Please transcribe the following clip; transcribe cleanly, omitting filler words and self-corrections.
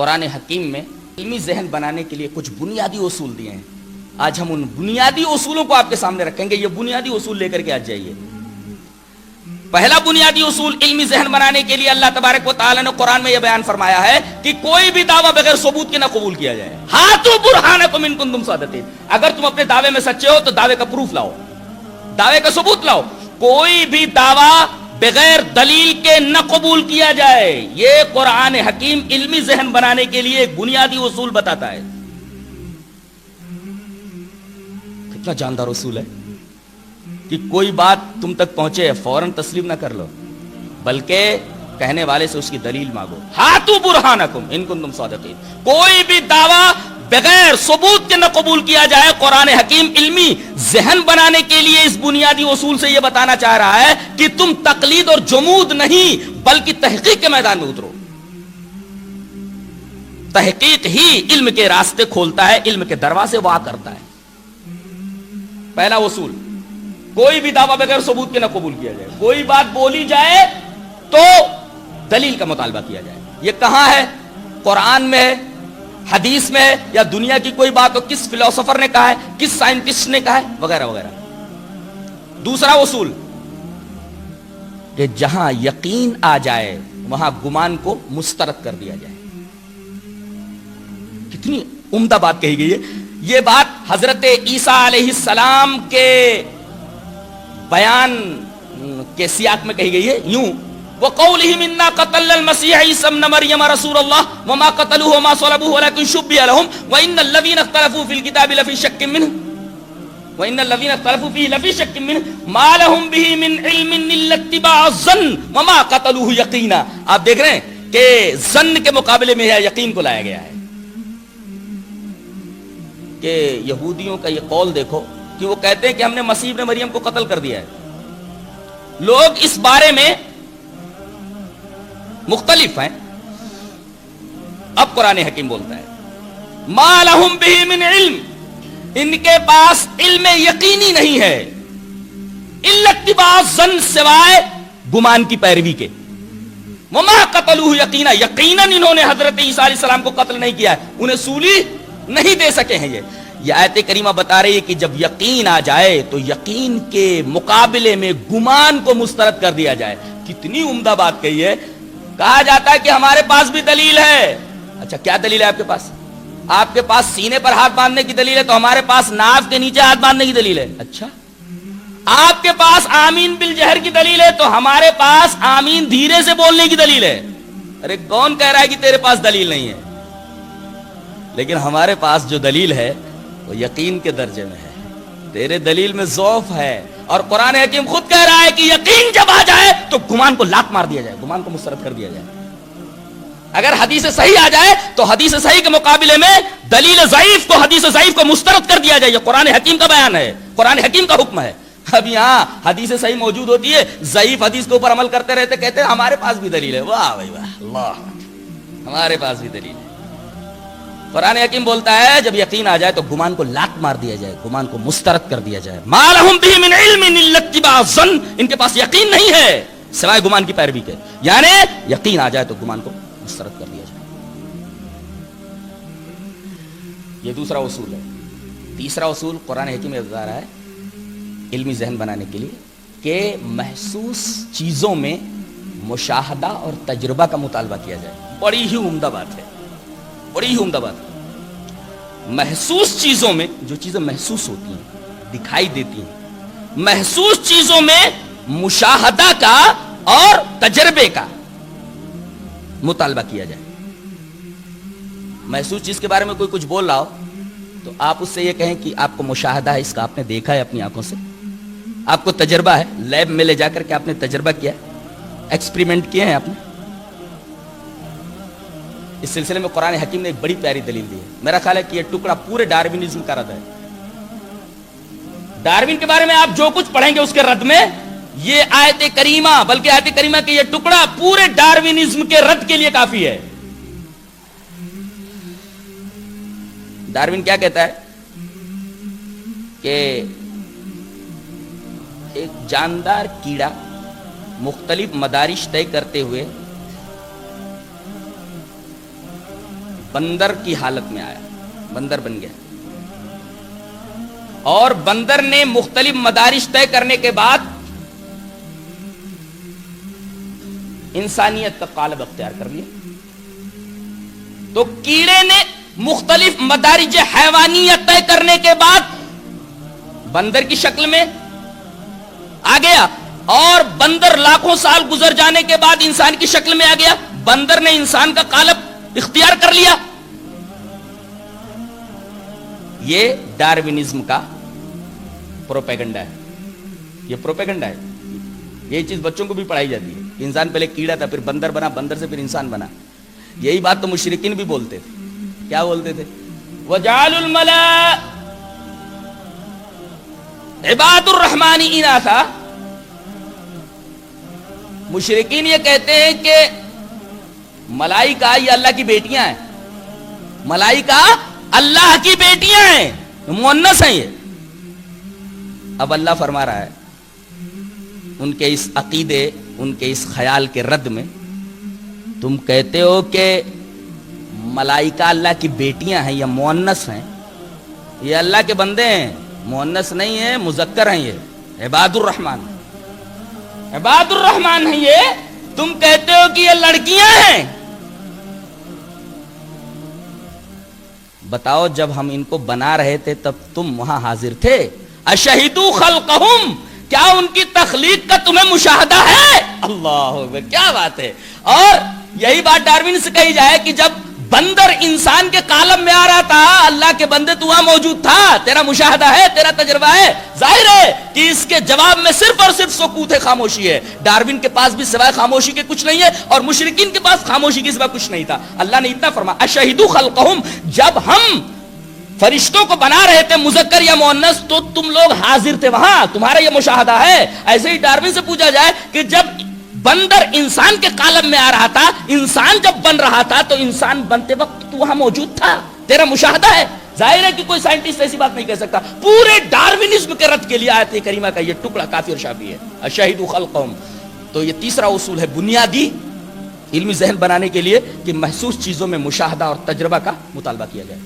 قرآن حکیم میں علمی ذہن بنانے کے لیے کچھ بنیادی اصول دیے ہیں. آج ہم ان بنیادی اصولوں کو آپ کے سامنے رکھیں گے. یہ بنیادی اصول لے کر کے آج جائیے. پہلا بنیادی اصول علمی ذہن بنانے کے لیے اللہ تبارک و تعالی نے قرآن میں یہ بیان فرمایا ہے کہ کوئی بھی دعویٰ بغیر ثبوت کے نہ قبول کیا جائے. ہاتھو برہانکم ان کنتم صادقین. اگر تم اپنے دعوے میں سچے ہو تو دعوے کا پروف لاؤ, دعوے کا ثبوت لاؤ. کوئی بھی دعویٰ بغیر دلیل کے نہ قبول کیا جائے. یہ قرآن حکیم علمی ذہن بنانے کے لیے ایک بنیادی اصول بتاتا ہے. کتنا جاندار اصول ہے کہ کوئی بات تم تک پہنچے فوراً تسلیم نہ کر لو, بلکہ کہنے والے سے اس کی دلیل مانگو. ہاتھو برہانکم ان کنتم صادقین. کوئی بھی دعویٰ بغیر ثبوت کے نہ قبول کیا جائے. قرآن حکیم علمی ذہن بنانے کے لیے اس بنیادی اصول سے یہ بتانا چاہ رہا ہے کہ تم تقلید اور جمود نہیں بلکہ تحقیق کے میدان میں اترو. تحقیق ہی علم کے راستے کھولتا ہے, علم کے دروازے وا کرتا ہے. پہلا اصول, کوئی بھی دعویٰ بغیر ثبوت کے نہ قبول کیا جائے. کوئی بات بولی جائے تو دلیل کا مطالبہ کیا جائے. یہ کہاں ہے؟ قرآن میں ہے, حدیث میں ہے, یا دنیا کی کوئی بات ہو, کس فلسفر نے کہا ہے, کس سائنٹسٹ نے کہا ہے, وغیرہ وغیرہ. دوسرا اصول کہ جہاں یقین آ جائے وہاں گمان کو مسترد کر دیا جائے. کتنی عمدہ بات کہی گئی ہے. یہ بات حضرت عیسیٰ علیہ السلام کے بیان کے سیاق میں کہی گئی ہے یوں: وَقَوْلِهِمْ إِنَّا قَتَلْنَا الْمَسِيحَ عِيسَى ابْنَ مَرْيَمَ رَسُولَ اللَّهِ وَمَا قَتَلُوهُ وَمَا صَلَبُوهُ وَلَكِنْ شُبِّهَ لَهُمْ وَإِنَّ الَّذِينَ اخْتَلَفُوا فِي الْكِتَابِ لَفِي شَكٍّ مِّنْهُ وَإِنَّ الَّذِينَ اخْتَلَفُوا فِيهِ لَفِي شَكٍّ مِّنْهُ مَا لَهُمْ بِهِ مِنْ عِلْمٍ إِلَّا اتِّبَاعَ الظَّنِّ وَمَا قَتَلُوهُ يَقِينًا. آپ دیکھ رہے ہیں کہ ظن کے مقابلے میں یقین کو لایا گیا ہے. کہ یہودیوں کا یہ قول دیکھو کہ وہ کہتے ہیں کہ ہم نے مسیح ابن مریم کو قتل کر دیا ہے. لوگ اس بارے میں مختلف ہیں. اب قرآن حکیم بولتا ہے ما لہم بہ من علم, ان کے پاس علم یقینی نہیں ہے, الا اتباع الظن, سوائے گمان کی پیروی کے. وما قتلوہ یقینا, یقیناً انہوں نے حضرت عیسیٰ علیہ السلام کو قتل نہیں کیا ہے, انہیں سولی نہیں دے سکے ہیں. یہ آیت کریمہ بتا رہی ہے کہ جب یقین آ جائے تو یقین کے مقابلے میں گمان کو مسترد کر دیا جائے. کتنی عمدہ بات کہی ہے. کہا جاتا ہے کہ ہمارے پاس بھی دلیل ہے. اچھا کیا دلیل ہے آپ کے پاس؟ آپ کے پاس سینے پر ہاتھ باندھنے کی دلیل ہے, تو ہمارے پاس ناف کے نیچے ہاتھ باندھنے کی دلیل ہے. اچھا آپ کے پاس آمین بالجہر کی دلیل ہے, تو ہمارے پاس آمین دھیرے سے بولنے کی دلیل ہے. ارے کون کہہ رہا ہے کہ تیرے پاس دلیل نہیں ہے؟ لیکن ہمارے پاس جو دلیل ہے وہ یقین کے درجے میں ہے, تیرے دلیل میں ضعف ہے. اور قرآن حکیم خود کہہ رہا ہے کہ یقین جب آ جائے تو گمان کو لات مار دیا جائے, گمان کو مسترد کر دیا جائے. اگر حدیث صحیح آ جائے تو حدیث صحیح کے مقابلے میں دلیل ضعیف کو, حدیث ضعیف کو مسترد کر دیا جائے. یہ قرآن حکیم کا بیان ہے, قرآن حکیم کا حکم ہے. اب یہاں حدیث صحیح موجود ہوتی ہے, ضعیف حدیث کے اوپر عمل کرتے رہتے, کہتے ہیں ہمارے پاس بھی دلیل ہے. واہ بھائی واہ, اللہ, ہمارے پاس بھی دلیل ہے. قرآن حکیم بولتا ہے جب یقین آ جائے تو گمان کو لات مار دیا جائے, گمان کو مسترد کر دیا جائے. ما لہم بہ من علم الا اتباع الظن, ان کے پاس یقین نہیں ہے سوائے گمان کی پیروی کے. یعنی یقین آ جائے تو گمان کو مسترد کر دیا جائے. یہ دوسرا اصول ہے. تیسرا اصول قرآن حکیم میں بتا رہا ہے علمی ذہن بنانے کے لیے کہ محسوس چیزوں میں مشاہدہ اور تجربہ کا مطالبہ کیا جائے. بڑی ہی عمدہ بات ہے, بڑی ہی عمدہ بات ہے. محسوس چیزوں میں, جو چیزیں محسوس ہوتی ہیں, دکھائی دیتی ہیں, محسوس چیزوں میں مشاہدہ کا اور تجربے کا مطالبہ کیا جائے. محسوس چیز کے بارے میں کوئی کچھ بول رہا ہو تو آپ اس سے یہ کہیں کہ آپ کو مشاہدہ ہے, اس کا آپ نے دیکھا ہے اپنی آنکھوں سے, آپ کو تجربہ ہے, لیب میں لے جا کر کے آپ نے تجربہ کیا, ایکسپریمنٹ کیے ہیں آپ نے. اس سلسلے میں قرآن حکیم نے ایک بڑی پیاری دلیل دی ہے. میرا خیال ہے کہ یہ ٹکڑا پورے ڈاروینزم کا رد ہے. ڈاروین کے بارے میں آپ جو کچھ پڑھیں گے اس کے رد میں یہ آیت کریمہ, بلکہ آیت کریمہ کے یہ ٹکڑا پورے ڈاروینزم کے رد کے لیے کافی ہے. ڈاروین کیا کہتا ہے کہ ایک جاندار کیڑا مختلف مدارج طے کرتے ہوئے بندر کی حالت میں آیا، بندر بن گیا، اور بندر نے مختلف مدارج طے کرنے کے بعد انسانیت کا قالب اختیار کر لیا. تو کیڑے نے مختلف مدارج حیوانیت طے کرنے کے بعد بندر کی شکل میں آ گیا، اور بندر لاکھوں سال گزر جانے کے بعد انسان کی شکل میں آ گیا. بندر نے انسان کا قالب اختیار کر لیا. یہ ڈارونزم کا پروپیگنڈا ہے، یہ پروپیگنڈا ہے. یہ چیز بچوں کو بھی پڑھائی جاتی ہے. انسان پہلے کیڑا تھا، پھر بندر بنا، بندر سے پھر انسان بنا. یہی بات تو مشرکین بھی بولتے تھے. کیا بولتے تھے؟ وَجَعَلُوا الْمَلَائِكَةَ عِبَادُ الرَّحْمَنِ إِنَاثًا. مشرکین یہ کہتے ہیں کہ ملائکہ یہ اللہ کی بیٹیاں ہیں، ملائکہ اللہ کی بیٹیاں ہیں، مؤنث ہیں. یہ اب اللہ فرما رہا ہے ان کے اس عقیدے، ان کے اس خیال کے رد میں، تم کہتے ہو کہ ملائکہ اللہ کی بیٹیاں ہیں یا مؤنث ہیں، یہ اللہ کے بندے ہیں، مؤنث نہیں ہیں، مذکر ہیں. یہ عباد الرحمن، عباد الرحمن ہیں. یہ تم کہتے ہو کہ یہ لڑکیاں ہیں. بتاؤ جب ہم ان کو بنا رہے تھے تب تم وہاں حاضر تھے؟ اشہدوا خلقہم، کیا ان کی تخلیق کا تمہیں مشاہدہ ہے؟ اللہ اکبر، کیا بات ہے. اور یہی بات ڈارون سے کہی جائے کہ جب بندر انسان کے قالب میں آ رہا تھا، اللہ کے بندے تو وہاں موجود تھا، تیرا مشاہدہ ہے، تیرا تجربہ ہے. ظاہر ہے کہ اس کے جواب میں صرف اور صرف سکوت ہے، خاموشی ہے. ڈارون کے پاس بھی سوائے خاموشی کے کچھ نہیں ہے، اور مشرکین کے پاس خاموشی کے سوا کچھ نہیں تھا. اللہ نے اتنا فرمایا اشہدوا خلقہم، جب ہم فرشتوں کو بنا رہے تھے مذکر یا مؤنث تو تم لوگ حاضر تھے وہاں، تمہارا یہ مشاہدہ ہے. ایسے ہی ڈارون سے پوچھا جائے کہ جب بندر انسان کے قالب میں آ رہا تھا، انسان جب بن رہا تھا تو انسان بنتے وقت تو وہاں موجود تھا، تیرا مشاہدہ ہے. ظاہر ہے کہ کوئی سائنٹسٹ ایسی بات نہیں کہہ سکتا. پورے ڈارونزم کے رد کے لیے آیت کریمہ کا یہ ٹکڑا کافی اور شافی ہے. اشہدوا خلقہم. تو یہ تیسرا اصول ہے بنیادی علمی ذہن بنانے کے لیے کہ محسوس چیزوں میں مشاہدہ اور تجربہ کا مطالبہ کیا جائے.